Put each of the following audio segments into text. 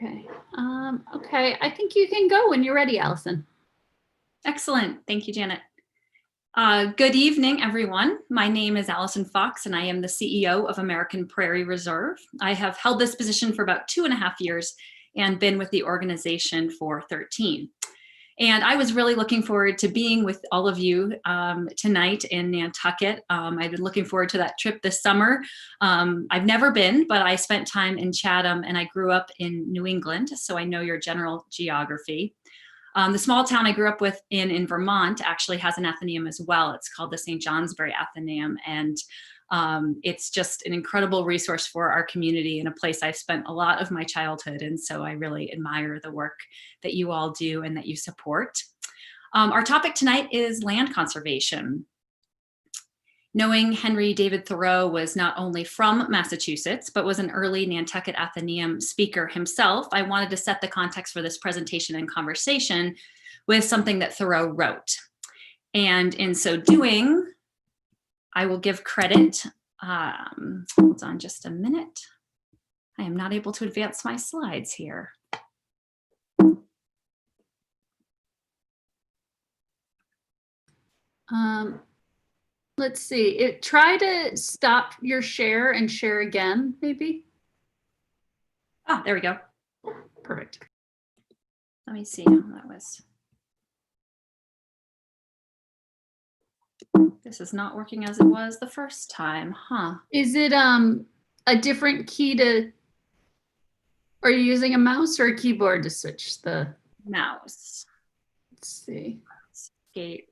Okay. Okay, I think you can go when you're ready, Allison. Excellent. Thank you, Janet. Good evening, everyone. My name is Alison Fox, and I am the CEO of American Prairie Reserve. I have held this position for about 2.5 years and been with the organization for 13. And I was really looking forward to being with all of you tonight in Nantucket. I've been looking forward to that trip this summer. I've never been, but I spent time in Chatham and I grew up in New England, so I know your general geography. The small town I grew up with in Vermont actually has an Atheneum as well. It's called the St. Johnsbury Atheneum, and it's just an incredible resource for our community and a place I've spent a lot of my childhood. And so I really admire the work that you all do and that you support. Our topic tonight is land conservation. Knowing Henry David Thoreau was not only from Massachusetts, but was an early Nantucket Atheneum speaker himself, I wanted to set the context for this presentation and conversation with something that Thoreau wrote. And in so doing, I will give credit. Hold on just a minute. I am not able to advance my slides here. Let's see. Try to stop your share and share again, maybe. Ah, there we go. Perfect. Let me see how that was. This is not working as it was the first time, huh? Is it a different key to, are you using a mouse or a keyboard to switch the mouse? Let's see. Escape.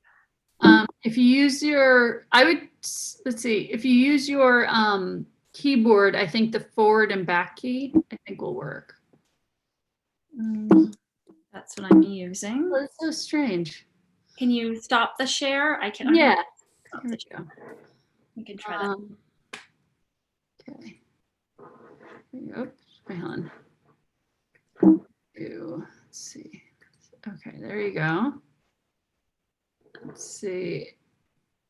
If you use your, let's see, if you use your keyboard, I think the forward and back key, I think will work. That's what I'm using. Well, that's so strange. Can you stop the share? I can. Yeah. There we go. We can try that. Okay. Oops, hang on. Let's see. Okay, there you go. Let's see.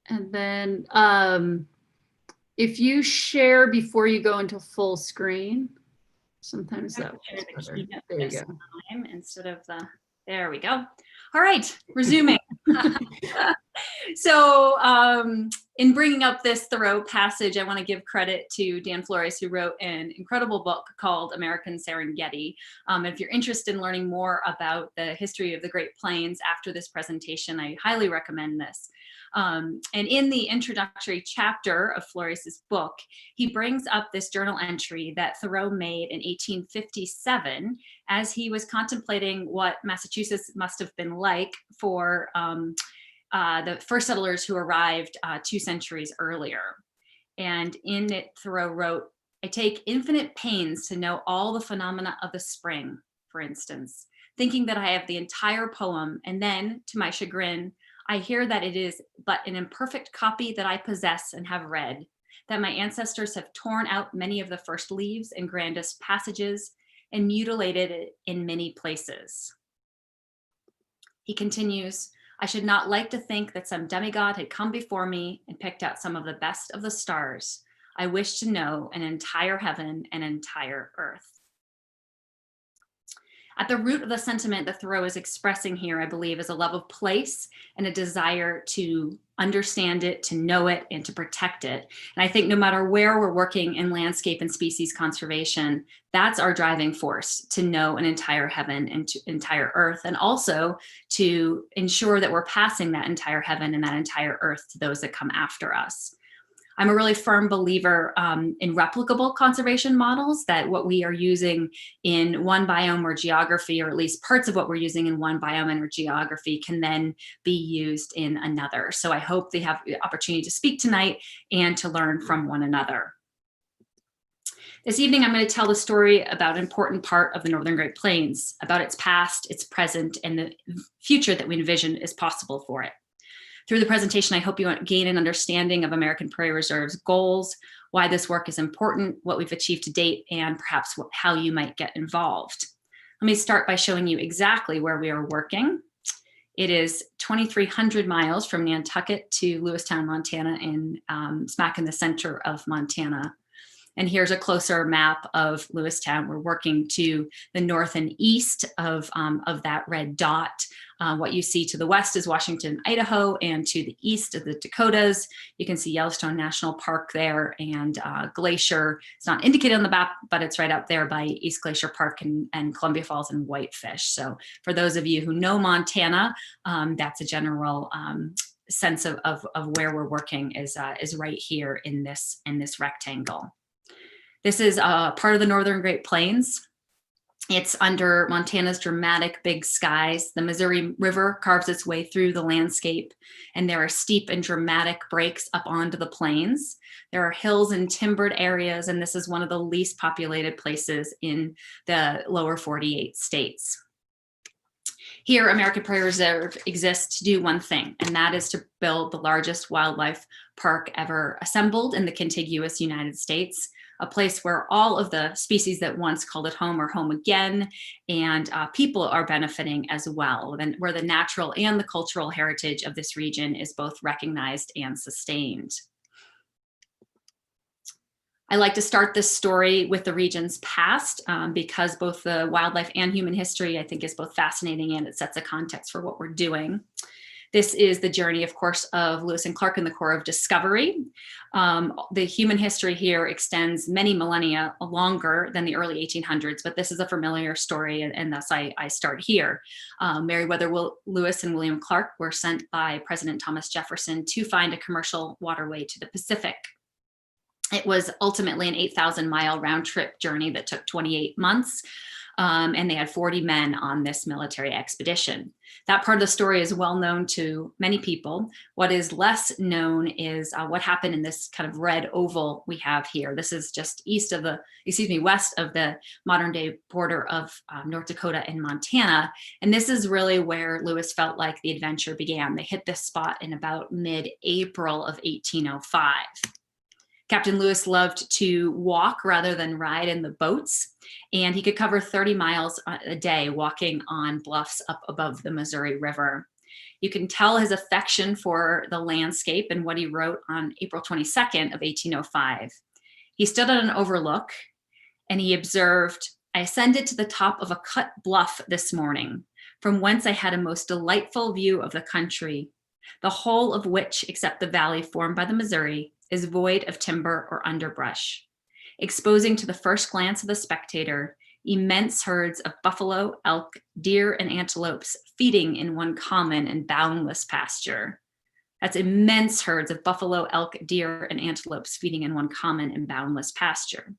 And then if you share before you go into full screen, sometimes that works better. There you go. Instead of the, there we go. All right, resuming. So in bringing up this Thoreau passage, I want to give credit to Dan Flores, who wrote an incredible book called American Serengeti. If you're interested in learning more about the history of the Great Plains after this presentation, I highly recommend this. And in the introductory chapter of Flores's book, he brings up this journal entry that Thoreau made in 1857 as he was contemplating what Massachusetts must have been like for the first settlers who arrived 2 centuries earlier. And in it, Thoreau wrote, "I take infinite pains to know all the phenomena of the spring, for instance, thinking that I have the entire poem, and then, to my chagrin, I hear that it is but an imperfect copy that I possess and have read, that my ancestors have torn out many of the first leaves and grandest passages and mutilated it in many places." He continues, "I should not like to think that some demigod had come before me and picked out some of the best of the stars. I wish to know an entire heaven and entire earth." At the root of the sentiment that Thoreau is expressing here, I believe, is a love of place and a desire to understand it, to know it, and to protect it. And I think no matter where we're working in landscape and species conservation, that's our driving force, to know an entire heaven and entire earth, and also to ensure that we're passing that entire heaven and that entire earth to those that come after us. I'm a really firm believer in replicable conservation models, that what we are using in one biome or geography, or at least parts of what we're using in one biome and or geography, can then be used in another. So I hope they have the opportunity to speak tonight and to learn from one another. This evening, I'm going to tell the story about an important part of the Northern Great Plains, about its past, its present, and the future that we envision is possible for it. Through the presentation, I hope you gain an understanding of American Prairie Reserve's goals, why this work is important, what we've achieved to date, and perhaps how you might get involved. Let me start by showing you exactly where we are working. It is 2,300 miles from Nantucket to Lewistown, Montana, smack in the center of Montana. And here's a closer map of Lewistown. We're working to the north and east of that red dot. What you see to the west is Washington, Idaho, and to the east of the Dakotas. You can see Yellowstone National Park there, and Glacier. It's not indicated on the map, but it's right up there by East Glacier Park and Columbia Falls and Whitefish. So for those of you who know Montana, that's a general sense of where we're working is right here in this rectangle. This is part of the Northern Great Plains. It's under Montana's dramatic big skies. The Missouri River carves its way through the landscape, and there are steep and dramatic breaks up onto the plains. There are hills and timbered areas, and this is one of the least populated places in the lower 48 states. Here, American Prairie Reserve exists to do one thing, and that is to build the largest wildlife park ever assembled in the contiguous United States, a place where all of the species that once called it home are home again, and people are benefiting as well, and where the natural and the cultural heritage of this region is both recognized and sustained. I like to start this story with the region's past because both the wildlife and human history, I think, is both fascinating and it sets a context for what we're doing. This is the journey, of course, of Lewis and Clark in the Corps of Discovery. The human history here extends many millennia longer than the early 1800s, but this is a familiar story, and thus I start here. Meriwether Lewis and William Clark were sent by President Thomas Jefferson to find a commercial waterway to the Pacific. It was ultimately an 8,000-mile round-trip journey that took 28 months, and they had 40 men on this military expedition. That part of the story is well known to many people. What is less known is what happened in this kind of red oval we have here. This is just west of the modern-day border of North Dakota and Montana, and this is really where Lewis felt like the adventure began. They hit this spot in about mid-April of 1805. Captain Lewis loved to walk rather than ride in the boats, and he could cover 30 miles a day walking on bluffs up above the Missouri River. You can tell his affection for the landscape in what he wrote on April 22nd of 1805. He stood at an overlook and he observed, "I ascended to the top of a cut bluff this morning, from whence I had a most delightful view of the country, the whole of which, except the valley formed by the Missouri, is void of timber or underbrush, exposing to the first glance of the spectator immense herds of buffalo, elk, deer, and antelopes feeding in one common and boundless pasture." That's immense herds of buffalo, elk, deer, and antelopes feeding in one common and boundless pasture.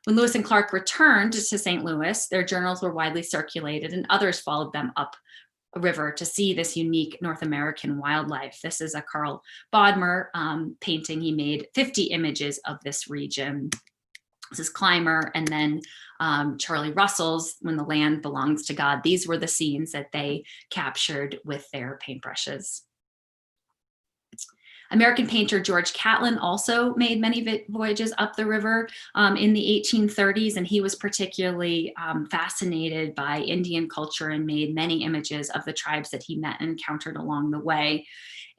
When Lewis and Clark returned to St. Louis, their journals were widely circulated, and others followed them up river to see this unique North American wildlife. This is a Carl Bodmer painting. He made 50 images of this region. This is Clymer, and then Charlie Russell's When the Land Belongs to God. These were the scenes that they captured with their paintbrushes. American painter George Catlin also made many voyages up the river in the 1830s, and he was particularly fascinated by Indian culture and made many images of the tribes that he met and encountered along the way.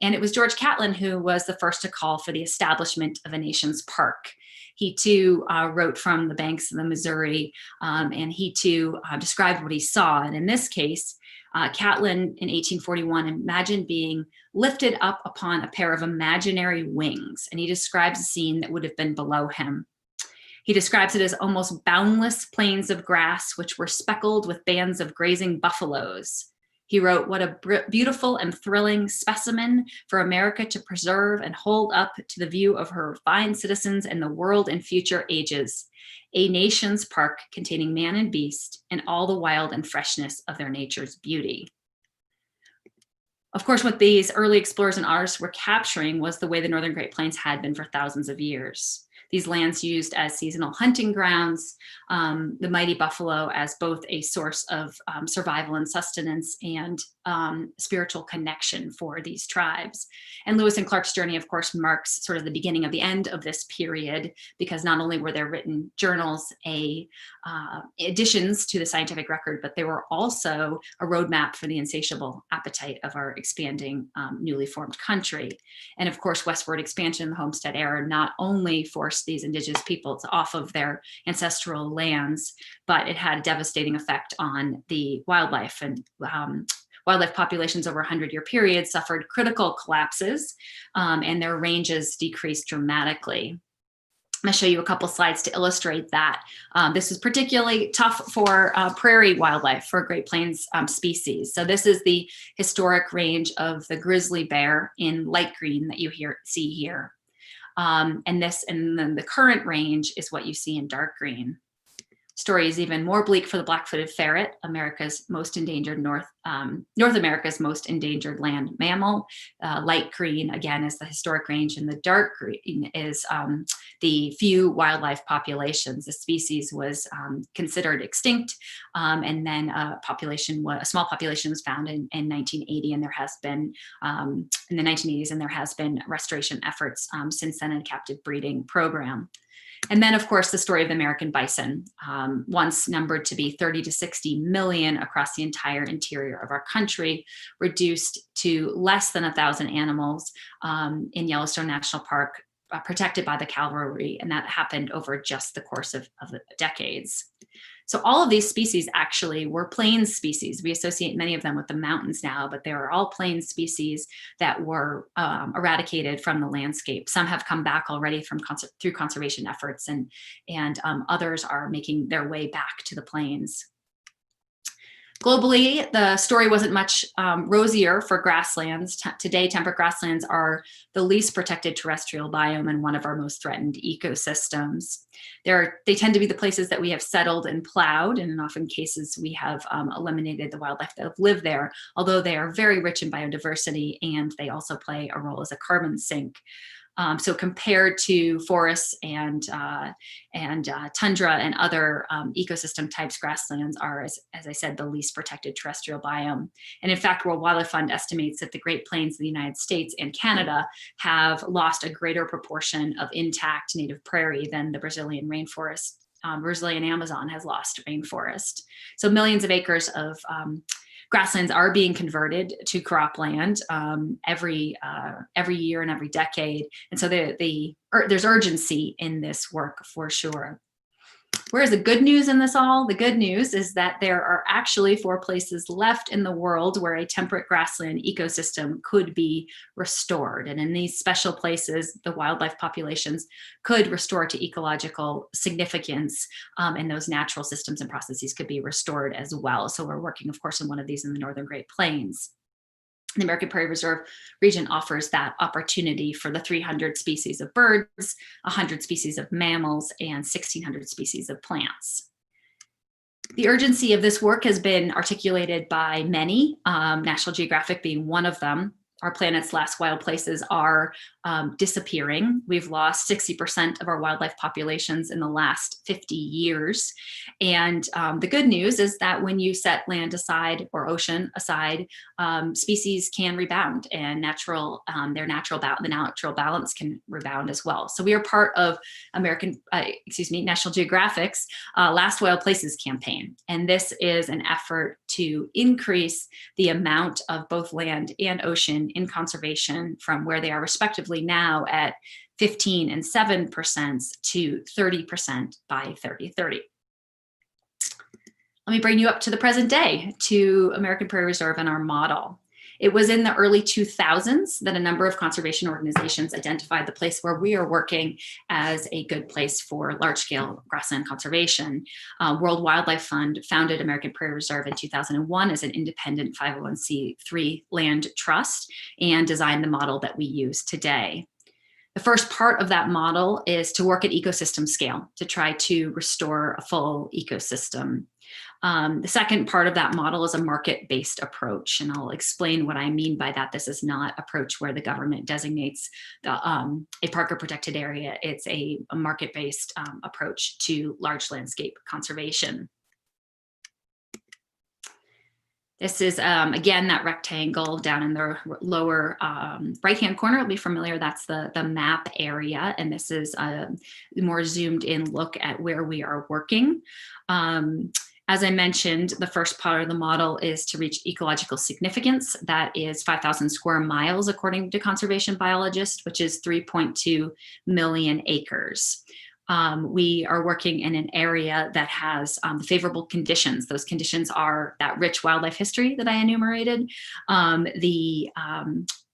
And it was George Catlin who was the first to call for the establishment of a nation's park. He too wrote from the banks of the Missouri, and he too described what he saw. And in this case, Catlin in 1841 imagined being lifted up upon a pair of imaginary wings, and he describes a scene that would have been below him. He describes it as almost boundless plains of grass, which were speckled with bands of grazing buffaloes. He wrote, "What a beautiful and thrilling specimen for America to preserve and hold up to the view of her fine citizens and the world in future ages. A nation's park containing man and beast and all the wild and freshness of their nature's beauty." Of course, what these early explorers and artists were capturing was the way the Northern Great Plains had been for thousands of years. These lands used as seasonal hunting grounds, the mighty buffalo as both a source of survival and sustenance and spiritual connection for these tribes. And Lewis and Clark's journey, of course, marks sort of the beginning of the end of this period, because not only were there written journals, additions to the scientific record, but they were also a roadmap for the insatiable appetite of our expanding newly formed country. And of course, westward expansion in the Homestead era not only forced force these indigenous peoples off of their ancestral lands, but it had a devastating effect on the wildlife, and wildlife populations over a 100-year period suffered critical collapses, and their ranges decreased dramatically. I'm going to show you a couple slides to illustrate that. This is particularly tough for prairie wildlife, for Great Plains species. So this is the historic range of the grizzly bear in light green that you see here. And then the current range is what you see in dark green. Story is even more bleak for the black-footed ferret, America's most endangered North America's most endangered land mammal. Light green, again, is the historic range, and the dark green is the few wildlife populations. The species was considered extinct, and then a small population was found in 1980, and there has been, in the 1980s, and there has been restoration efforts since then in a captive breeding program. And then, of course, the story of the American bison, once numbered to be 30 to 60 million across the entire interior of our country, reduced to less than 1,000 animals in Yellowstone National Park, protected by the cavalry, and that happened over just the course of decades. So all of these species actually were plains species. We associate many of them with the mountains now, but they are all plains species that were eradicated from the landscape. Some have come back already through conservation efforts, and others are making their way back to the plains. Globally, the story wasn't much rosier for grasslands. Today, temperate grasslands are the least protected terrestrial biome and one of our most threatened ecosystems. They tend to be the places that we have settled and plowed, and in often cases we have eliminated the wildlife that have lived there, although they are very rich in biodiversity, and they also play a role as a carbon sink. So compared to forests and tundra and other ecosystem types, grasslands are, as I said, the least protected terrestrial biome. And in fact, World Wildlife Fund estimates that the Great Plains of the United States and Canada have lost a greater proportion of intact native prairie than the Brazilian rainforest. Brazilian Amazon has lost rainforest. So millions of acres of grasslands are being converted to cropland every year and every decade. And so there's urgency in this work for sure. Where's the good news in this all? The good news is that there are actually 4 places left in the world where a temperate grassland ecosystem could be restored. And in these special places, the wildlife populations could restore to ecological significance, and those natural systems and processes could be restored as well. So we're working, of course, on one of these in the Northern Great Plains. The American Prairie Reserve region offers that opportunity for the 300 species of birds, 100 species of mammals, and 1,600 species of plants. The urgency of this work has been articulated by many, National Geographic being one of them. Our planet's last wild places are disappearing. We've lost 60% of our wildlife populations in the last 50 years. And the good news is that when you set land aside or ocean aside, species can rebound, and the natural balance can rebound as well. So we are part of National Geographic's Last Wild Places campaign. And this is an effort to increase the amount of both land and ocean in conservation from where they are respectively now at 15% and 7% to 30% by 2030. Let me bring you up to the present day, to American Prairie Reserve and our model. It was in the early 2000s that a number of conservation organizations identified the place where we are working as a good place for large-scale grassland conservation. World Wildlife Fund founded American Prairie Reserve in 2001 as an independent 501c3 land trust and designed the model that we use today. The first part of that model is to work at ecosystem scale to try to restore a full ecosystem. The second part of that model is a market-based approach, and I'll explain what I mean by that. This is not an approach where the government designates a park or protected area. It's a market-based approach to large landscape conservation. This is, again, that rectangle down in the lower right-hand corner. You'll be familiar, that's the map area. And this is a more zoomed in look at where we are working. As I mentioned, the first part of the model is to reach ecological significance. That is 5,000 square miles, according to conservation biologists, which is 3.2 million acres. We are working in an area that has favorable conditions. Those conditions are that rich wildlife history that I enumerated, the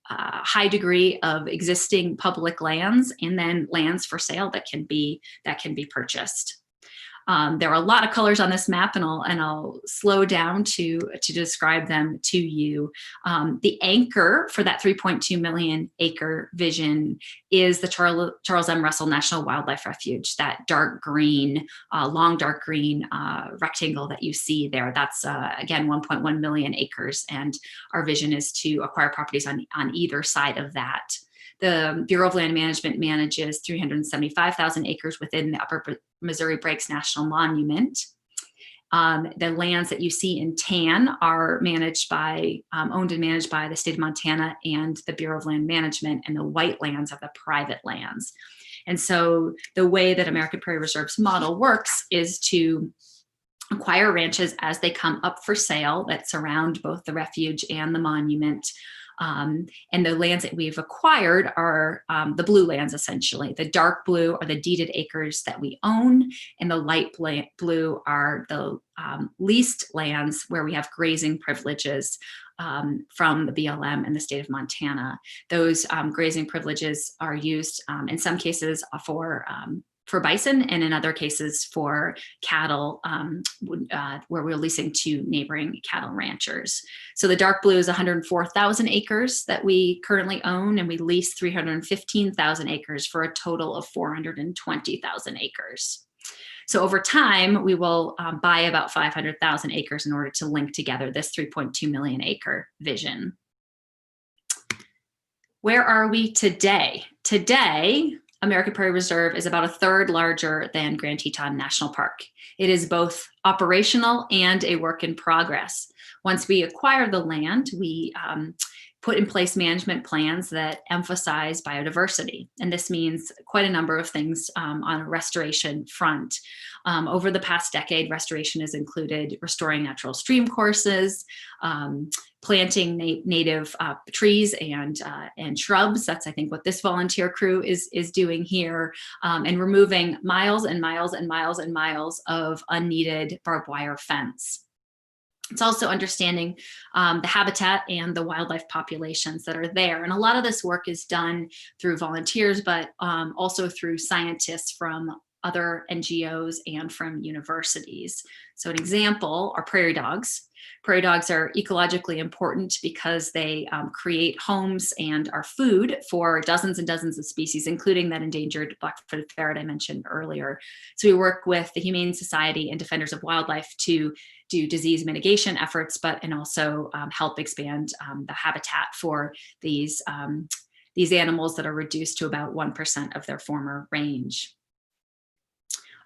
high degree of existing public lands, and then lands for sale that can be purchased. There are a lot of colors on this map, and I'll slow down to describe them to you. The anchor for that 3.2 million acre vision is the Charles M. Russell National Wildlife Refuge, that dark green, long dark green rectangle that you see there. That's, again, 1.1 million acres, and our vision is to acquire properties on either side of that. The Bureau of Land Management manages 375,000 acres within the Upper Missouri Breaks National Monument. The lands that you see in tan are owned and managed by the state of Montana and the Bureau of Land Management, and the white lands are the private lands. And so the way that American Prairie Reserve's model works is to acquire ranches as they come up for sale that surround both the refuge and the monument. And the lands that we've acquired are the blue lands, essentially. The dark blue are the deeded acres that we own, and the light blue are the leased lands where we have grazing privileges from the BLM and the state of Montana. Those grazing privileges are used in some cases for bison, and in other cases for cattle, where we're leasing to neighboring cattle ranchers. So the dark blue is 104,000 acres that we currently own, and we lease 315,000 acres for a total of 420,000 acres. So over time, we will buy about 500,000 acres in order to link together this 3.2 million acre vision. Where are we today? Today, American Prairie Reserve is about a third larger than Grand Teton National Park. It is both operational and a work in progress. Once we acquire the land, we put in place management plans that emphasize biodiversity. And this means quite a number of things on a restoration front. Over the past decade, restoration has included restoring natural stream courses, planting native trees and shrubs. That's, I think, what this volunteer crew is doing here, and removing miles and miles and miles and miles of unneeded barbed wire fence. It's also understanding the habitat and the wildlife populations that are there. And a lot of this work is done through volunteers, but also through scientists from other NGOs and from universities. So an example are prairie dogs. Prairie dogs are ecologically important because they create homes and are food for dozens and dozens of species, including that endangered black-footed ferret I mentioned earlier. So we work with the Humane Society and Defenders of Wildlife to do disease mitigation efforts, and also help expand the habitat for these animals that are reduced to about 1% of their former range.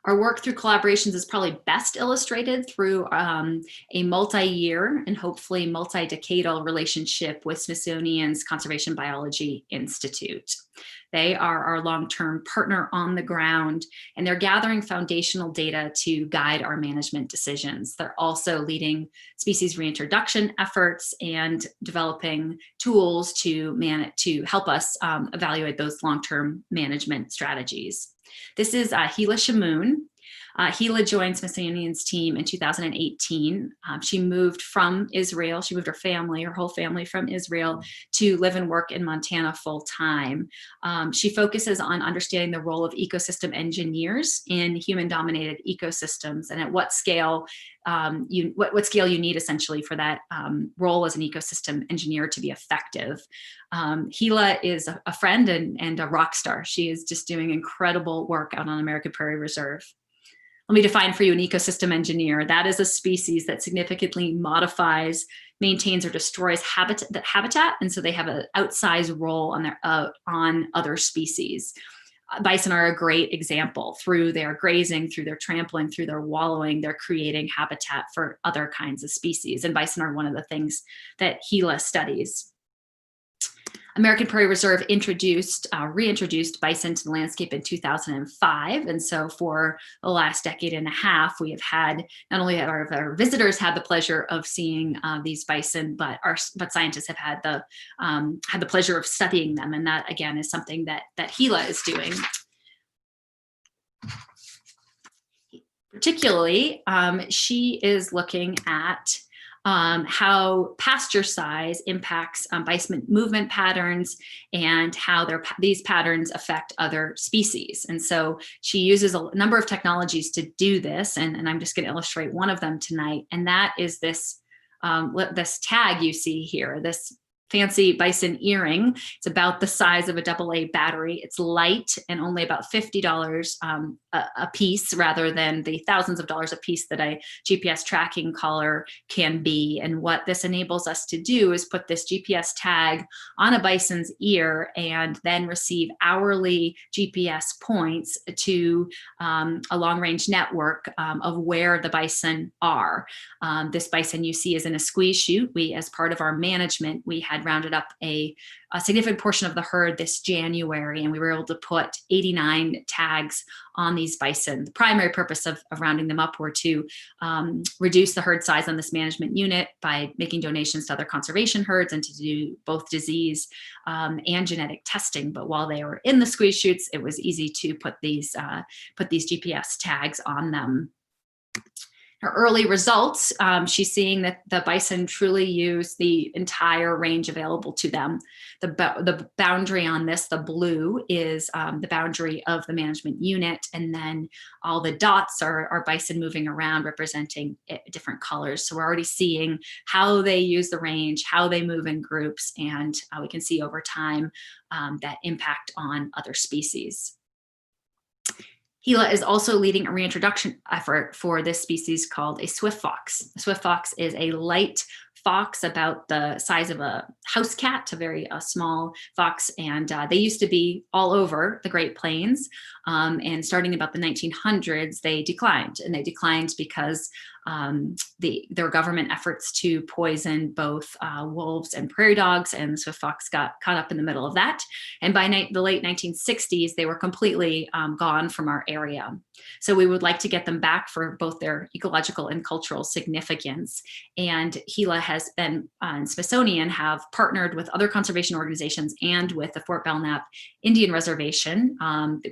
Our work through collaborations is probably best illustrated through a multi-year and hopefully multi-decadal relationship with Smithsonian's Conservation Biology Institute. They are our long-term partner on the ground, and they're gathering foundational data to guide our management decisions. They're also leading species reintroduction efforts and developing tools to help us evaluate those long-term management strategies. This is Gila Shamoon. Gila joined Smithsonian's team in 2018. She moved from Israel. She moved her whole family from Israel to live and work in Montana full time. She focuses on understanding the role of ecosystem engineers in human-dominated ecosystems, and at what scale what scale you need essentially for that role as an ecosystem engineer to be effective. Gila is a friend and a rock star. She is just doing incredible work out on American Prairie Reserve. Let me define for you an ecosystem engineer. That is a species that significantly modifies, maintains, or destroys habitat, and so they have an outsized role on other species. Bison are a great example. Through their grazing, through their trampling, through their wallowing, they're creating habitat for other kinds of species. And bison are one of the things that Gila studies. American Prairie Reserve reintroduced bison to the landscape in 2005. And so for the last decade and a half, we have had, not only have our visitors had the pleasure of seeing these bison, but scientists have had the pleasure of studying them. And that, again, is something that Gila is doing. Particularly, she is looking at how pasture size impacts bison movement patterns and how these patterns affect other species. And so she uses a number of technologies to do this, and I'm just going to illustrate one of them tonight, and that is this tag you see here, this fancy bison earring. It's about the size of a AA battery. It's light and only about $50 a piece, rather than the thousands of dollars a piece that a GPS tracking collar can be. And what this enables us to do is put this GPS tag on a bison's ear and then receive hourly GPS points to a long-range network of where the bison are. This bison you see is in a squeeze chute. We, as part of our management, we had rounded up a significant portion of the herd this January, and we were able to put 89 tags on these bison. The primary purpose of rounding them up were to reduce the herd size on this management unit by making donations to other conservation herds and to do both disease and genetic testing. But while they were in the squeeze chutes, it was easy to put these GPS tags on them. Her early results, she's seeing that the bison truly use the entire range available to them. The boundary on this, the blue, is the boundary of the management unit, and then all the dots are bison moving around, representing different colors. So we're already seeing how they use the range, how they move in groups, and we can see over time that impact on other species. Gila is also leading a reintroduction effort for this species called a swift fox. A swift fox is a light fox about the size of a house cat, a very small fox, and they used to be all over the Great Plains. And starting about the 1900s, they declined, and they declined because their government efforts to poison both wolves and prairie dogs, and the swift fox got caught up in the middle of that. And by the late 1960s, they were completely gone from our area. So we would like to get them back for both their ecological and cultural significance. And Gila has been, and Smithsonian have partnered with other conservation organizations and with the Fort Belknap Indian Reservation,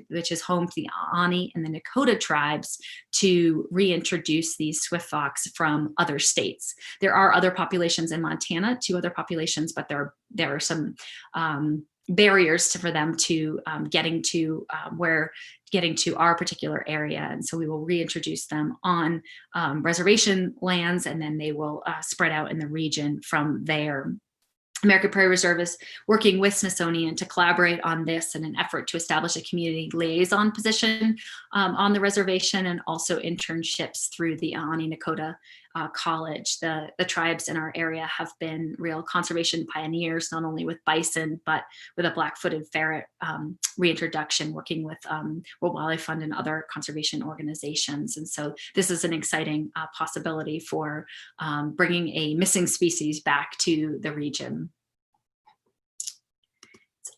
which is home to the Aani and the Nakota tribes, to reintroduce these swift fox from other states. There are other populations in Montana, 2 other populations, but there are some barriers for them to getting to our particular area. And so we will reintroduce them on reservation lands, and then they will spread out in the region from there. American Prairie Reserve is working with Smithsonian to collaborate on this in an effort to establish a community liaison position on the reservation, and also internships through the Aani Nakota College. The tribes in our area have been real conservation pioneers, not only with bison, but with a black-footed ferret reintroduction, working with World Wildlife Fund and other conservation organizations. And so this is an exciting possibility for bringing a missing species back to the region.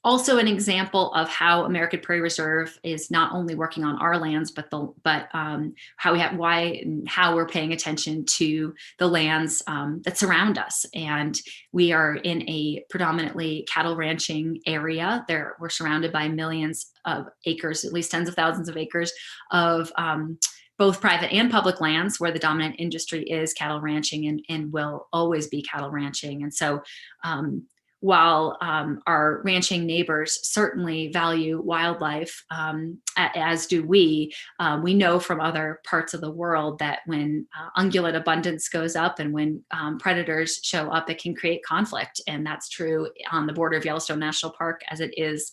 Also an example of how American Prairie Reserve is not only working on our lands, but how we're paying attention to the lands that surround us. And we are in a predominantly cattle ranching area. We're surrounded by millions of acres, at least tens of thousands of acres of both private and public lands, where the dominant industry is cattle ranching and will always be cattle ranching. And so while our ranching neighbors certainly value wildlife, as do we know from other parts of the world that when ungulate abundance goes up and when predators show up, it can create conflict. And that's true on the border of Yellowstone National Park as it is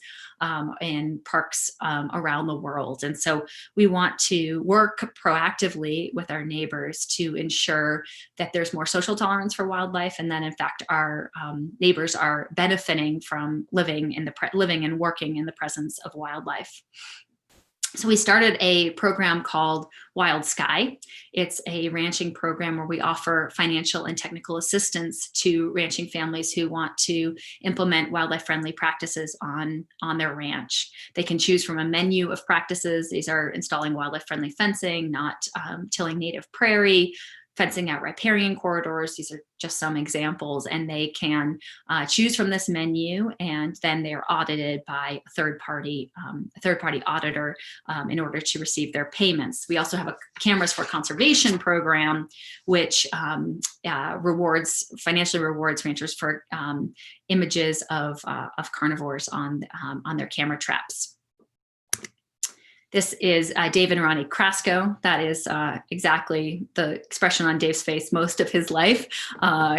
in parks around the world. And so we want to work proactively with our neighbors to ensure that there's more social tolerance for wildlife, and then in fact our neighbors are benefiting from living and working in the presence of wildlife. So we started a program called Wild Sky. It's a ranching program where we offer financial and technical assistance to ranching families who want to implement wildlife-friendly practices on their ranch. They can choose from a menu of practices. These are installing wildlife-friendly fencing, not tilling native prairie, fencing out riparian corridors. These are just some examples, and they can choose from this menu, and then they're audited by a third-party auditor in order to receive their payments. We also have a Cameras for Conservation program, which financially rewards ranchers for images of carnivores on their camera traps. This is Dave and Ronnie Krasko. That is exactly the expression on Dave's face most of his life.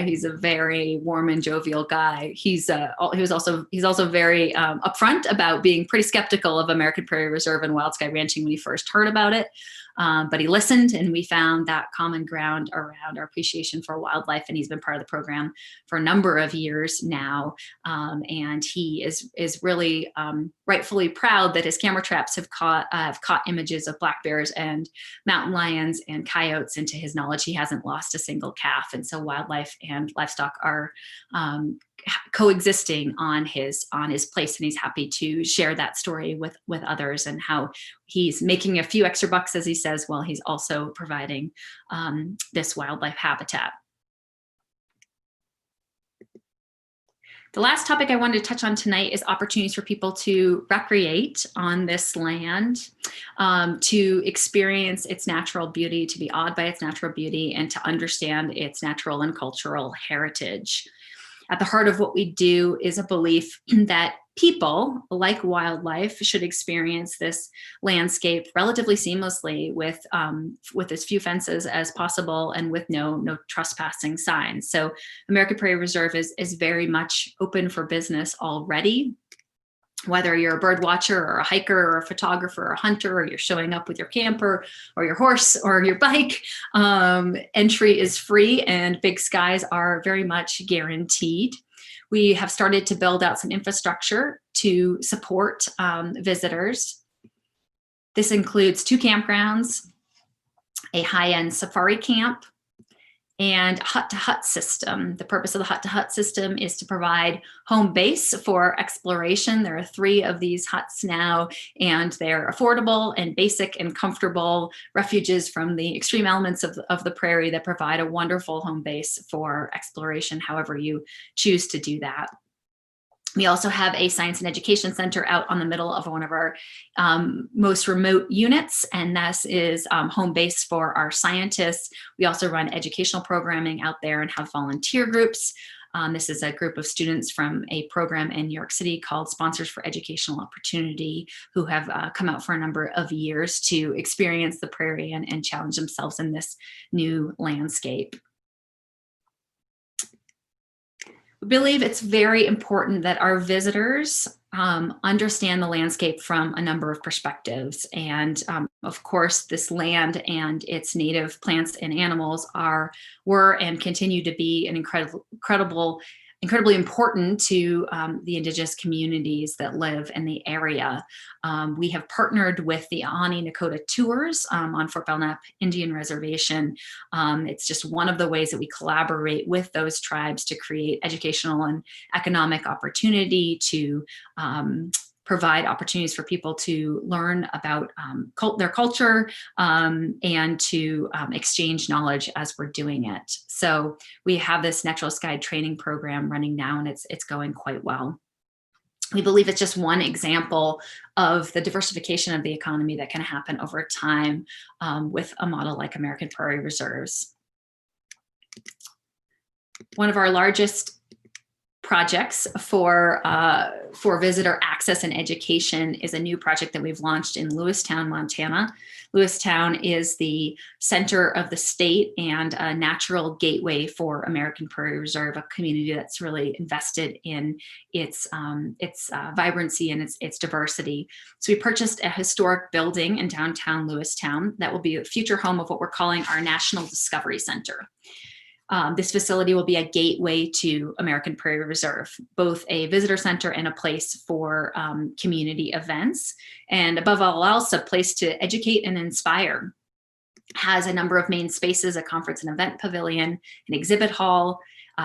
He's a very warm and jovial guy. He's also very upfront about being pretty skeptical of American Prairie Reserve and wild sky ranching when he first heard about it. But he listened, and we found that common ground around our appreciation for wildlife. And he's been part of the program for a number of years now. And he is really rightfully proud that his camera traps have caught images of black bears and mountain lions and coyotes. And to his knowledge, he hasn't lost a single calf. And so wildlife and livestock are coexisting on his place, and he's happy to share that story with others, and how he's making a few extra bucks, as he says, while he's also providing this wildlife habitat. The last topic I wanted to touch on tonight is opportunities for people to recreate on this land, to experience its natural beauty, to be awed by its natural beauty, and to understand its natural and cultural heritage. At the heart of what we do is a belief that people, like wildlife, should experience this landscape relatively seamlessly with as few fences as possible and with no trespassing signs. So American Prairie Reserve is very much open for business already. Whether you're a bird watcher or a hiker or a photographer or a hunter, or you're showing up with your camper or your horse or your bike, entry is free, and big skies are very much guaranteed. We have started to build out some infrastructure to support visitors. This includes 2 campgrounds, a high-end safari camp, and hut-to-hut system. The purpose of the hut-to-hut system is to provide home base for exploration. There are 3 of these huts now, and they're affordable and basic and comfortable refuges from the extreme elements of the prairie that provide a wonderful home base for exploration, however you choose to do that. We also have a science and education center out on the middle of one of our most remote units, and this is home base for our scientists. We also run educational programming out there and have volunteer groups. This is a group of students from a program in New York City called Sponsors for Educational Opportunity, who have come out for a number of years to experience the prairie and challenge themselves in this new landscape. We believe it's very important that our visitors understand the landscape from a number of perspectives. And of course, this land and its native plants and animals were and continue to be an incredibly important to the indigenous communities that live in the area. We have partnered with the Ahani Nakota Tours on Fort Belknap Indian Reservation. It's just one of the ways that we collaborate with those tribes to create educational and economic opportunity, to provide opportunities for people to learn about their culture and to exchange knowledge as we're doing it. So we have this naturalist guide training program running now, and it's going quite well. We believe it's just one example of the diversification of the economy that can happen over time with a model like American Prairie Reserves. One of our largest projects for visitor access and education is a new project that we've launched in Lewistown, Montana. Lewistown is the center of the state and a natural gateway for American Prairie Reserve, a community that's really invested in its vibrancy and its diversity. So we purchased a historic building in downtown Lewistown that will be a future home of what we're calling our National Discovery Center. This facility will be a gateway to American Prairie Reserve, both a visitor center and a place for community events, and above all else, a place to educate and inspire. Has a number of main spaces, a conference and event pavilion, an exhibit hall,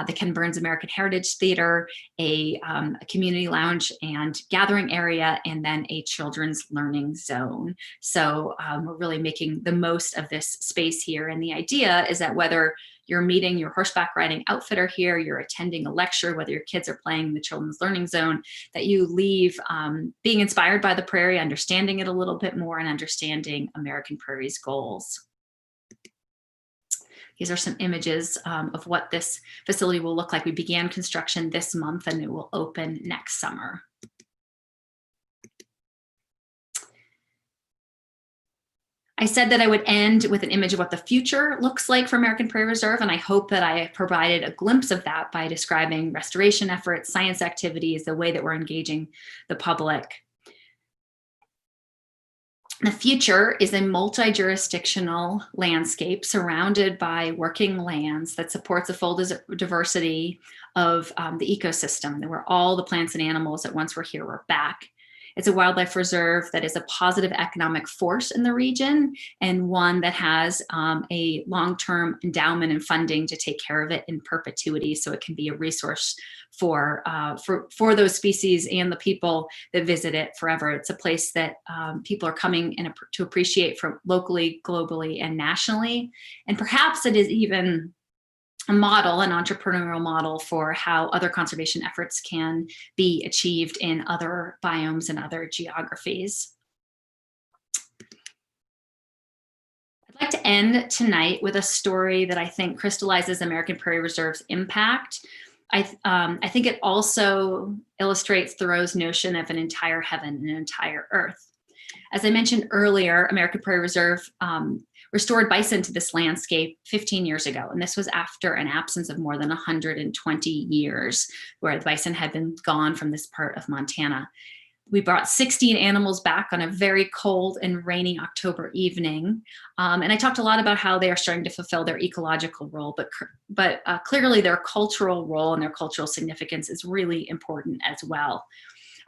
the Ken Burns American Heritage Theater, a community lounge and gathering area, and then a children's learning zone. So we're really making the most of this space here. And the idea is that whether you're meeting your horseback riding outfitter here, you're attending a lecture, whether your kids are playing in the children's learning zone, that you leave being inspired by the prairie, understanding it a little bit more, and understanding American Prairie's goals. These are some images of what this facility will look like. We began construction this month and it will open next summer. I said that I would end with an image of what the future looks like for American Prairie Reserve, and I hope that I provided a glimpse of that by describing restoration efforts, science activities, the way that we're engaging the public. The future is a multi-jurisdictional landscape surrounded by working lands that supports a full diversity of the ecosystem, where all the plants and animals that once were here were back. It's a wildlife reserve that is a positive economic force in the region, and one that has a long-term endowment and funding to take care of it in perpetuity, so it can be a resource for those species and the people that visit it forever. It's a place that people are coming in to appreciate from locally, globally, and nationally. And perhaps it is even a model, an entrepreneurial model for how other conservation efforts can be achieved in other biomes and other geographies. I'd like to end tonight with a story that I think crystallizes American Prairie Reserve's impact. I think it also illustrates Thoreau's notion of an entire heaven and an entire earth. As I mentioned earlier, American Prairie Reserve restored bison to this landscape 15 years ago. And this was after an absence of more than 120 years where the bison had been gone from this part of Montana. We brought 16 animals back on a very cold and rainy October evening. And I talked a lot about how they are starting to fulfill their ecological role, but clearly their cultural role and their cultural significance is really important as well.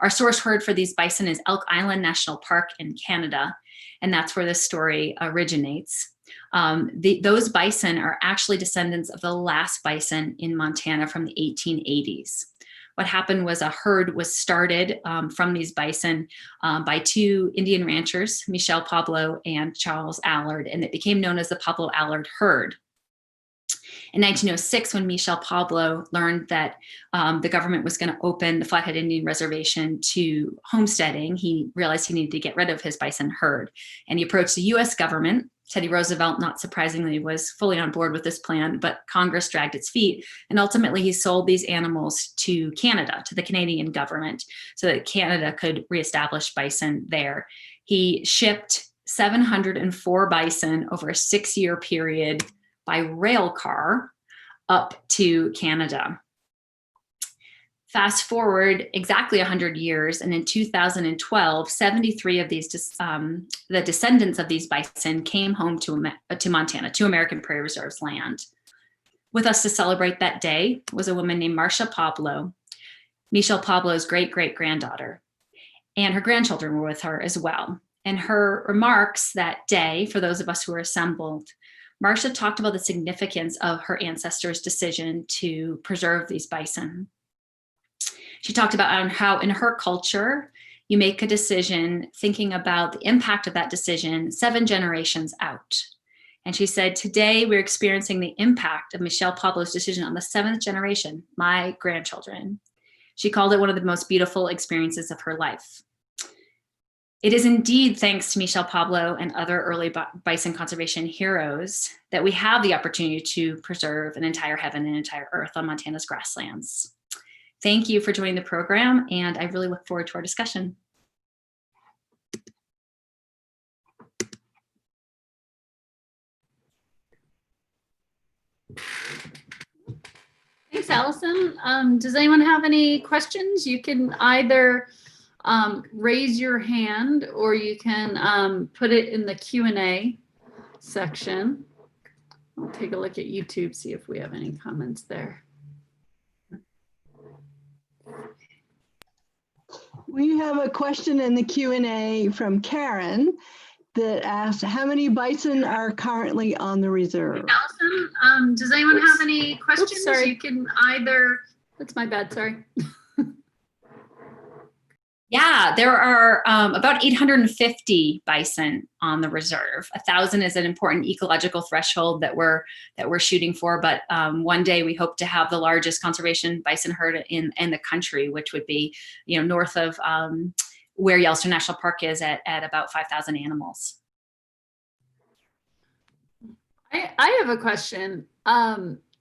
Our source herd for these bison is Elk Island National Park in Canada, and that's where this story originates. Those bison are actually descendants of the last bison in Montana from the 1880s. What happened was a herd was started from these bison by two Indian ranchers, Michel Pablo and Charles Allard, and it became known as the Pablo Allard herd. In 1906, when Michel Pablo learned that the government was going to open the Flathead Indian Reservation to homesteading, he realized he needed to get rid of his bison herd. And he approached the US government. Teddy Roosevelt, not surprisingly, was fully on board with this plan, but Congress dragged its feet. And ultimately, he sold these animals to Canada, to the Canadian government, so that Canada could reestablish bison there. He shipped 704 bison over a 6-year period by rail car up to Canada. Fast forward exactly 100 years, and in 2012, 73 of these, the descendants of these bison came home to Montana, to American Prairie Reserve's land. With us to celebrate that day was a woman named Marcia Pablo, Michel Pablo's great-great-granddaughter, and her grandchildren were with her as well. And her remarks that day, for those of us who were assembled, Marcia talked about the significance of her ancestors' decision to preserve these bison. She talked about how in her culture, you make a decision thinking about the impact of that decision 7 generations out. And she said, today we're experiencing the impact of Michel Pablo's decision on the 7th generation, my grandchildren. She called it one of the most beautiful experiences of her life. It is indeed thanks to Michel Pablo and other early bison conservation heroes that we have the opportunity to preserve an entire heaven and an entire earth on Montana's grasslands. Thank you for joining the program, and I really look forward to our discussion. Thanks, Allison. Does anyone have any questions? You can either raise your hand or you can put it in the Q&A section. I'll take a look at YouTube, see if we have any comments there. We have a question in the Q&A from Karen that asks, how many bison are currently on the reserve? Allison, does anyone have any questions? sorry. You can either, that's my bad, sorry. Yeah, there are about 850 bison on the reserve. 1,000 is an important ecological threshold that we're shooting for. But one day we hope to have the largest conservation bison herd in the country, which would be, north of where Yellowstone National Park is at about 5,000 animals. I have a question.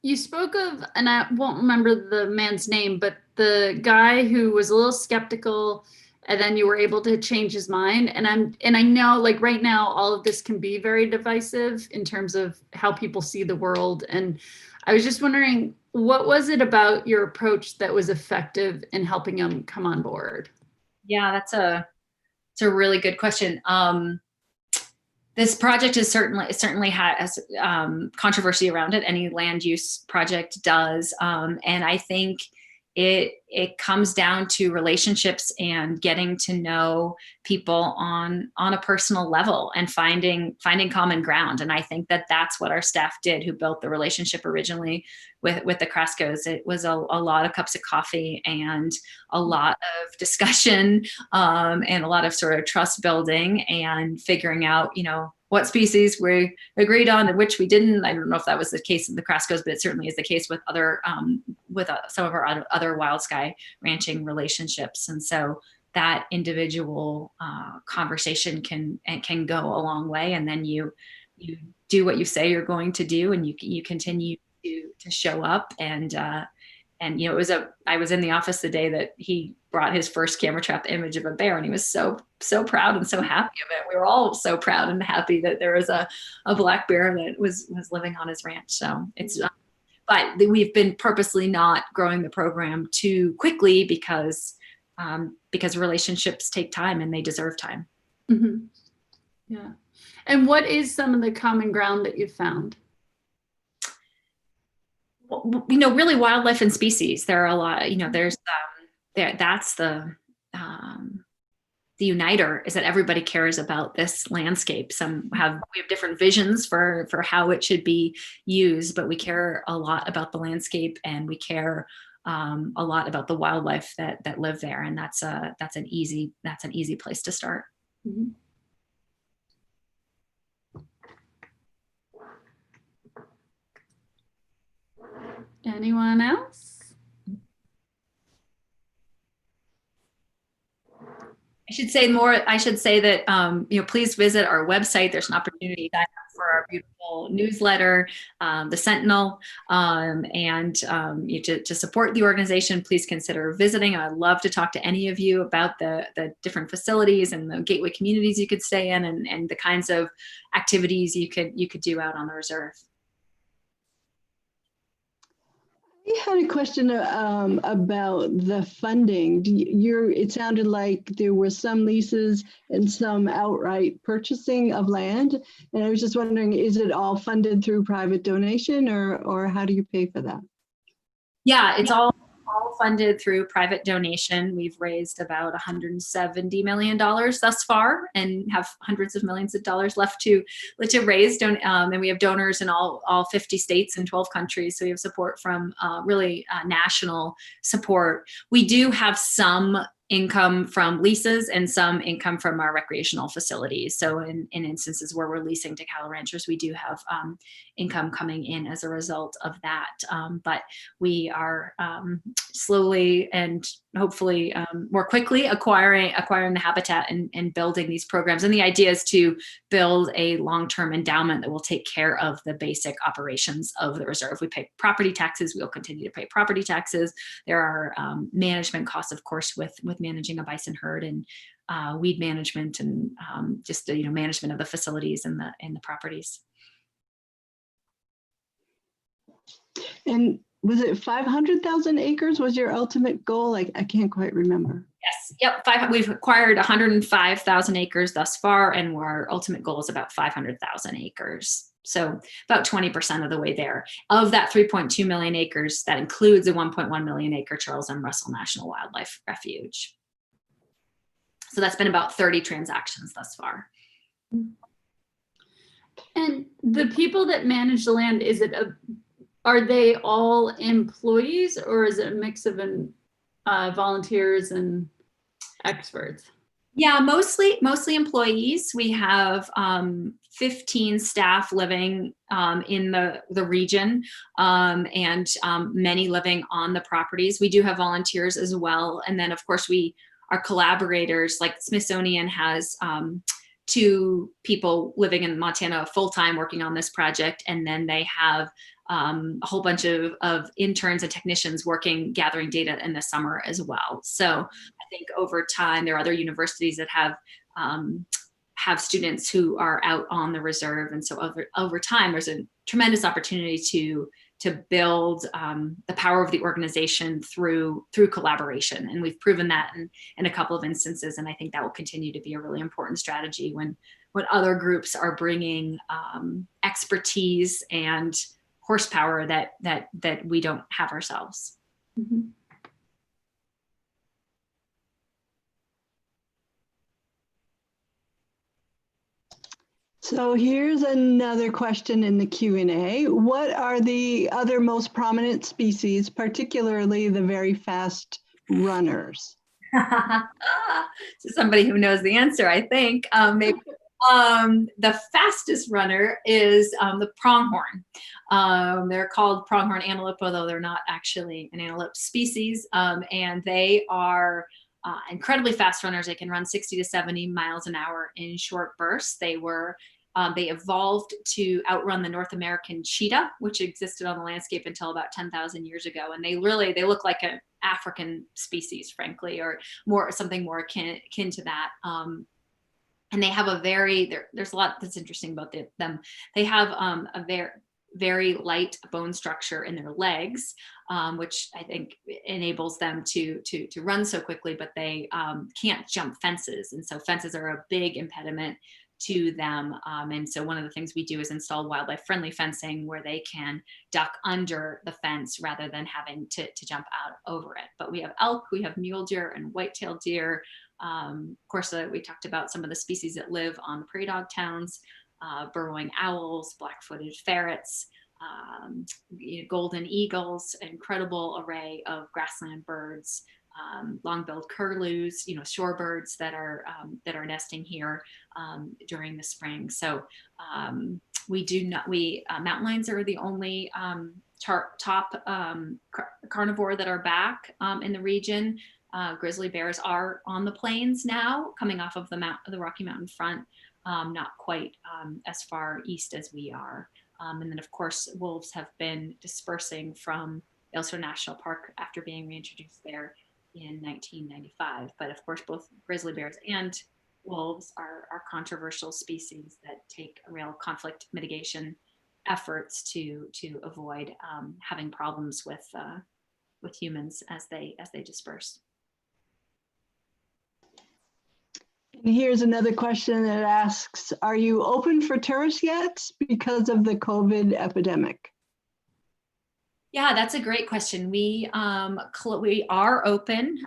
You spoke of, and I won't remember the man's name, but the guy who was a little skeptical, and then you were able to change his mind. And I know, like, right now, all of this can be very divisive in terms of how people see the world. And I was just wondering, what was it about your approach that was effective in helping him come on board? Yeah, it's a really good question. This project is certainly has controversy around it. Any land use project does, and I think it comes down to relationships and getting to know people on a personal level and finding common ground. And I think that's what our staff did, who built the relationship originally with the Kraskos. It was a lot of cups of coffee and a lot of discussion, and a lot of sort of trust building and figuring out, what species we agreed on and which we didn't. I don't know if that was the case in the Kraskos, but it certainly is the case with other some of our other wild sky ranching relationships. And so that individual conversation can go a long way. And then you do what you say you're going to do, and you continue to show up. And I was in the office the day that he brought his first camera trap image of a bear, and he was so proud and so happy of it. We were all so proud and happy that there was a black bear that was living on his ranch. So it's, but we've been purposely not growing the program too quickly because relationships take time and they deserve time. Mm-hmm. Yeah. And what is some of the common ground that you've found? Really wildlife and species. There are a lot, there's that's the uniter, is that everybody cares about this landscape. We have different visions for how it should be used, but we care a lot about the landscape, and we care a lot about the wildlife that live there. And that's an easy place to start. Mm-hmm. Anyone else? I should say that, please visit our website. There's an opportunity to sign up for our beautiful newsletter, the Sentinel, and to support the organization. Please consider visiting. I'd love to talk to any of you about the different facilities and the gateway communities you could stay in, and the kinds of activities you could do out on the reserve. I had a question about the funding. It sounded like there were some leases and some outright purchasing of land. And I was just wondering, is it all funded through private donation, or how do you pay for that? Yeah, it's all funded through private donation. We've raised about $170 million thus far, and have hundreds of millions of dollars left to raise. And we have donors in all 50 states and 12 countries. So we have support from really national support. We do have some income from leases and some income from our recreational facilities. So in instances where we're leasing to cattle ranchers, we do have income coming in as a result of that. But we are slowly and hopefully more quickly acquiring the habitat and building these programs. And the idea is to build a long-term endowment that will take care of the basic operations of the reserve. We pay property taxes. We'll continue to pay property taxes. There are management costs, of course, with managing a bison herd, and weed management, and just management of the facilities and the properties. And was it 500,000 acres was your ultimate goal? I can't quite remember. Yes. Yep. We've acquired 105,000 acres thus far, and our ultimate goal is about 500,000 acres. So about 20% of the way there. Of that 3.2 million acres, that includes a 1.1 million acre Charles M. Russell National Wildlife Refuge. So that's been about 30 transactions thus far. And the people that manage the land, are they all employees, or is it a mix of volunteers and experts? Yeah, mostly employees. We have 15 staff living in the region, and many living on the properties. We do have volunteers as well. And then of course our collaborators, like Smithsonian has 2 people living in Montana full-time working on this project. And then they have a whole bunch of interns and technicians gathering data in the summer as well. So I think over time, there are other universities that have students who are out on the reserve. And so over time, there's a tremendous opportunity to build the power of the organization through collaboration. And we've proven that in a couple of instances. And I think that will continue to be a really important strategy when other groups are bringing expertise and horsepower that we don't have ourselves. Mm-hmm. So here's another question in the Q&A. What are the other most prominent species, particularly the very fast runners? So somebody who knows the answer, I think. Maybe the fastest runner is the pronghorn. They're called pronghorn antelope, although they're not actually an antelope species. And they are incredibly fast runners. They can run 60 to 70 miles an hour in short bursts. They evolved to outrun the North American cheetah, which existed on the landscape until about 10,000 years ago. And they look like an African species, frankly, or something more akin to that. And they have there's a lot that's interesting about them. They have a very light bone structure in their legs, which I think enables them to run so quickly, but they can't jump fences. And so fences are a big impediment to them. And so one of the things we do is install wildlife friendly fencing where they can duck under the fence rather than having to jump out over it. But we have elk, we have mule deer and white-tailed deer. Of course, we talked about some of the species that live on the prairie dog towns, burrowing owls, black-footed ferrets, golden eagles, incredible array of grassland birds, long-billed curlews, shorebirds that are nesting here during the spring. So mountain lions are the only top carnivore that are back in the region. Grizzly bears are on the plains now, coming off of the Rocky Mountain front, not quite as far east as we are. And then, of course, wolves have been dispersing from Yellowstone National Park after being reintroduced there in 1995. But of course, both grizzly bears and wolves are controversial species that take real conflict mitigation efforts to avoid having problems with humans as they disperse. And here's another question that asks, are you open for tourists yet because of the COVID epidemic? Yeah, that's a great question. We are open.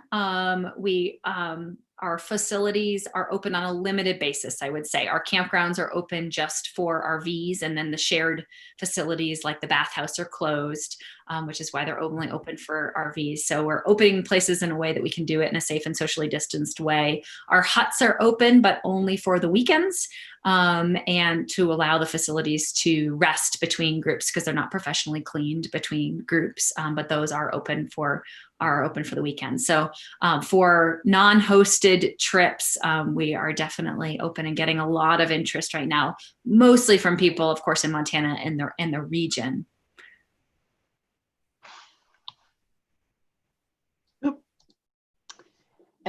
Our facilities are open on a limited basis, I would say. Our campgrounds are open just for RVs, and then the shared facilities like the bathhouse are closed, which is why they're only open for RVs. So we're opening places in a way that we can do it in a safe and socially distanced way. Our huts are open, but only for the weekends, and to allow the facilities to rest between groups because they're not professionally cleaned between groups, but those are open for the weekend. So for non-hosted trips, we are definitely open and getting a lot of interest right now, mostly from people, of course, in Montana and the region.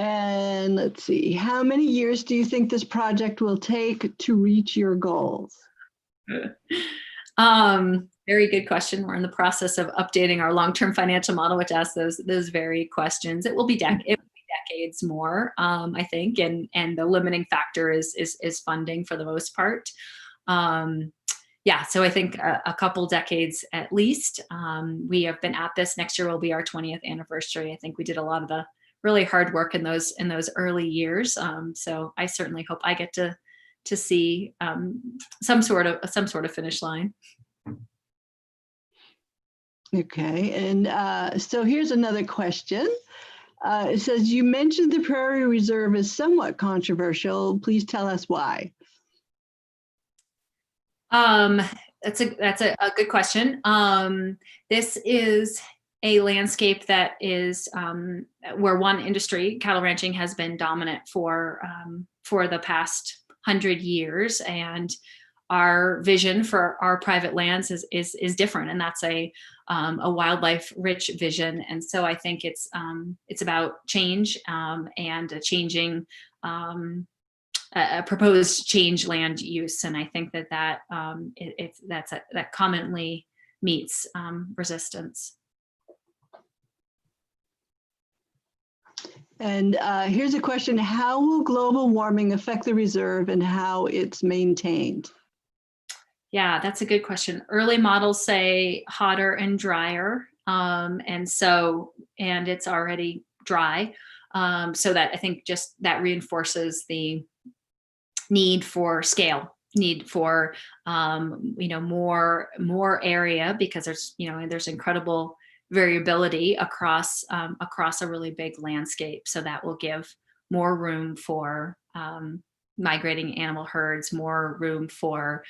And let's see, how many years do you think this project will take to reach your goals? Very good question. We're in the process of updating our long-term financial model, which asks those very questions. It will be decades more, I think, and the limiting factor is funding for the most part. yeah, so I think a couple decades at least. We have been at this. Next year will be our 20th anniversary. I think we did a lot of the really hard work in those early years. So I certainly hope I get to see some sort of finish line. Okay, and so here's another question. It says, you mentioned the Prairie Reserve is somewhat controversial. Please tell us why. That's a good question. This is a landscape that is where one industry, cattle ranching, has been dominant for the past 100 years, and our vision for our private lands is different, and that's a wildlife rich vision. And so I think it's about change and a changing a proposed change land use, and I think that commonly meets resistance. And here's a question: how will global warming affect the reserve and how it's maintained? Yeah, that's a good question. Early models say hotter and drier, and it's already dry, so that I think just that reinforces the need for scale, need for more area, because there's incredible variability across a really big landscape. So that will give more room for migrating animal herds, more room for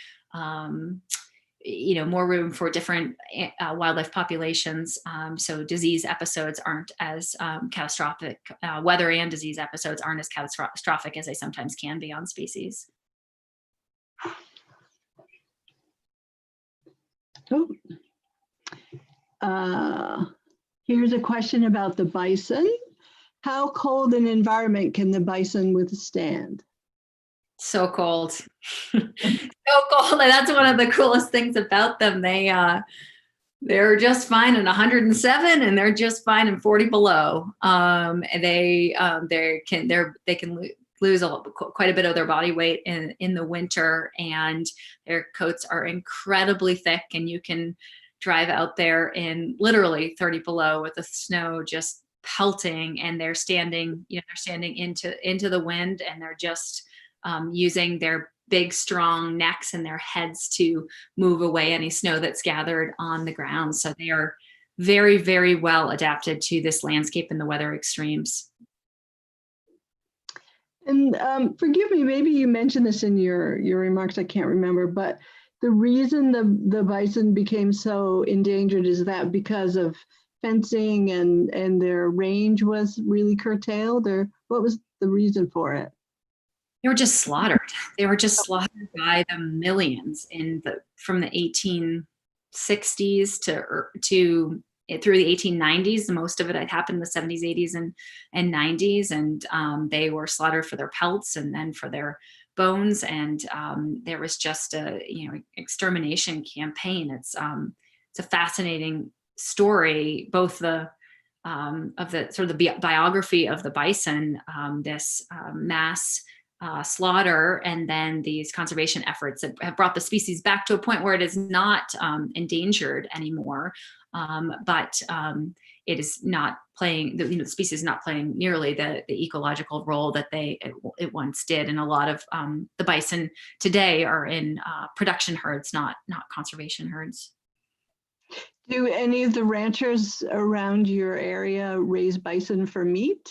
different wildlife populations. So disease episodes aren't as catastrophic. Weather and disease episodes aren't as catastrophic as they sometimes can be on species. Oh. Here's a question about the bison. How cold an environment can the bison withstand? So cold. So cold. And that's one of the coolest things about them. They're just fine in 107, and they're just fine in 40 below. They can lose quite a bit of their body weight in the winter, and their coats are incredibly thick, and you can drive out there in literally 30 below with the snow just pelting, and they're standing into the wind, and they're just using their big strong necks and their heads to move away any snow that's gathered on the ground. So they are very, very well adapted to this landscape and the weather extremes. And forgive me, maybe you mentioned this in your remarks, I can't remember, but the reason the bison became so endangered, is that because of fencing and their range was really curtailed, or what was the reason for it? They were just slaughtered. They were just slaughtered by the millions from the 1860s to through the 1890s. Most of it had happened in the 70s, 80s, and 90s, and they were slaughtered for their pelts and then for their bones. And there was just a extermination campaign. It's a fascinating story, both of the sort of the biography of the bison, this mass slaughter, and then these conservation efforts that have brought the species back to a point where it is not endangered anymore, but it is not playing, the species is not playing nearly the ecological role that it once did. And a lot of the bison today are in production herds, not conservation herds. Do any of the ranchers around your area raise bison for meat?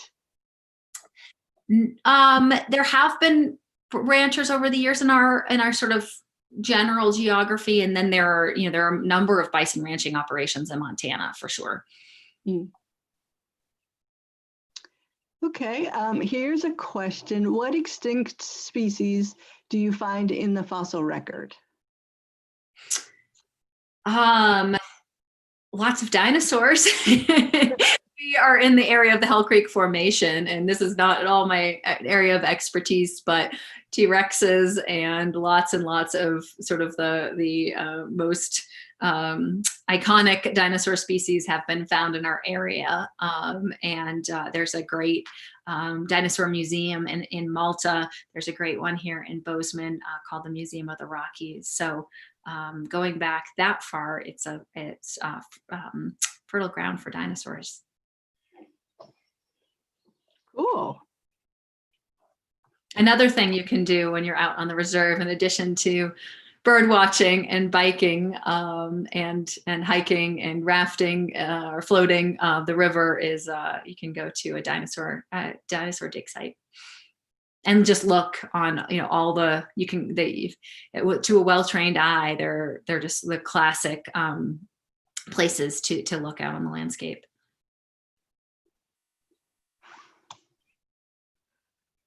There have been ranchers over the years in our sort of general geography, and then there are a number of bison ranching operations in Montana for sure. Okay, here's a question: what extinct species do you find in the fossil record? Lots of dinosaurs. We are in the area of the Hell Creek Formation, and this is not at all my area of expertise, but T-Rexes and lots of sort of the most iconic dinosaur species have been found in our area. And there's a great dinosaur museum in Malta. There's a great one here in Bozeman called the Museum of the Rockies. So going back that far, it's fertile ground for dinosaurs. Cool. Another thing you can do when you're out on the reserve, in addition to bird watching and biking and hiking and rafting or floating the river, is you can go to a dinosaur dig site and just look on, all the, to a well-trained eye, they're just the classic places to look out on the landscape.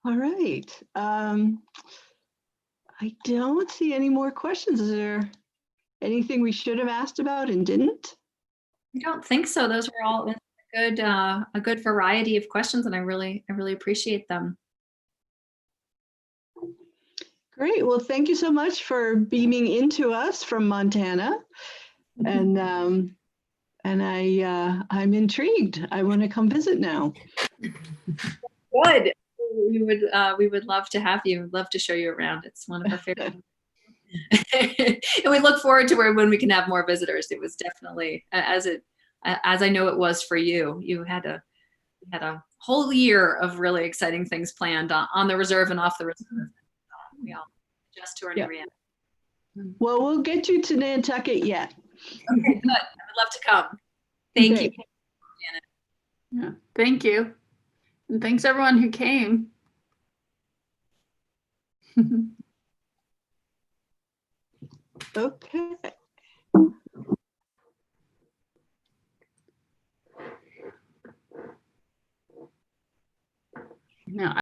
All right. I don't see any more questions. Is there anything we should have asked about and didn't? I don't think so. Those were all a good variety of questions, and I really appreciate them. Great. Well, thank you so much for beaming into us from Montana. And I'm intrigued. I want to come visit now. Good. We would love to have you. Love to show you around. It's one of our favorite. And we look forward to when we can have more visitors. It was definitely, as I know it was for you. You had a whole year of really exciting things planned on the reserve and off the reserve. We all adjust to our new reality. Well, we'll get you to Nantucket yet. Okay, good. I would love to come. Thank you, Janet. Yeah, thank you. And thanks everyone who came. Okay. Now,